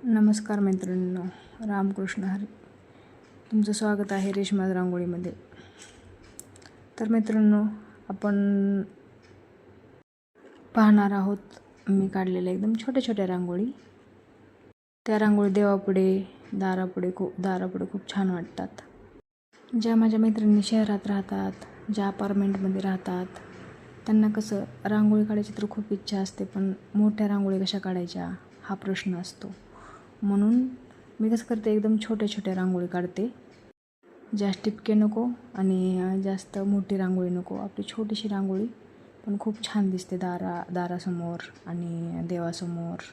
नमस्कार मैत्रिणींनो, रामकृष्ण हरी. तुमचं स्वागत आहे रेश्मा रांगोळीमध्ये. तर मैत्रिणींनो, आपण पाहणार आहोत मी काढलेल्या एकदम छोट्या छोट्या रांगोळी. त्या रांगोळी देवापुढे, दारापुढे खूप छान वाटतात. ज्या माझ्या मैत्रिणी शहरात राहतात, ज्या अपार्टमेंटमध्ये राहतात, त्यांना कसं रांगोळी काढायची तर खूप इच्छा असते, पण मोठ्या रांगोळी कशा काढायच्या हा प्रश्न असतो. म्हणून मी कसं करते, एकदम छोट्या छोट्या रांगोळी काढते. जास्त टिपके नको आणि जास्त मोठी रांगोळी नको. आपली छोटीशी रांगोळी पण खूप छान दिसते दारासमोर आणि देवासमोर.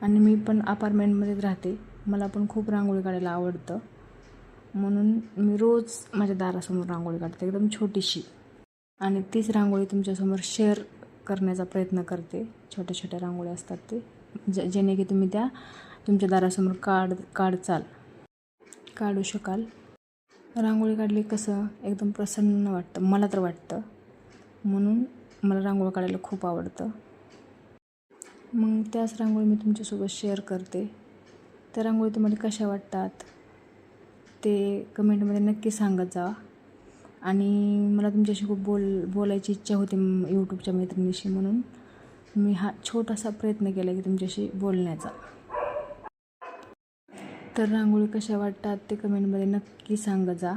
आणि मी पण अपार्टमेंटमध्येच राहते, मला पण खूप रांगोळी काढायला आवडतं. म्हणून मी रोज माझ्या दारासमोर रांगोळी काढते, एकदम छोटीशी. आणि तीच रांगोळी तुमच्यासमोर शेअर करण्याचा प्रयत्न करते. छोट्या छोट्या रांगोळी असतात ते, जेणे की तुम्ही त्या तुमच्या दारासमोर काढू शकाल. रांगोळी काढली कसं एकदम प्रसन्न वाटतं, मला तर वाटतं. म्हणून मला रांगोळी काढायला खूप आवडतं. मग त्याच रांगोळी मी तुमच्यासोबत शेअर करते. त्या रांगोळी तुम्हाला कशा वाटतात ते कमेंटमध्ये नक्की सांगत जा. आणि मला तुमच्याशी खूप बोलायची इच्छा होती यूट्यूबच्या मैत्रिणीशी, म्हणून मी हा छोटासा प्रयत्न केला की तुमच्याशी बोलण्याचा. तर रांगोळी कशा वाटतात ते कमेंटमध्ये नक्की सांगत जा.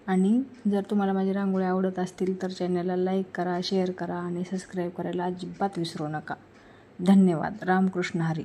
आणि जर तुम्हाला माझी रांगोळी आवडत असतील तर चॅनलला लाईक करा, शेअर करा आणि सबस्क्राईब करायला अजिबात विसरू नका. धन्यवाद. रामकृष्ण हरी.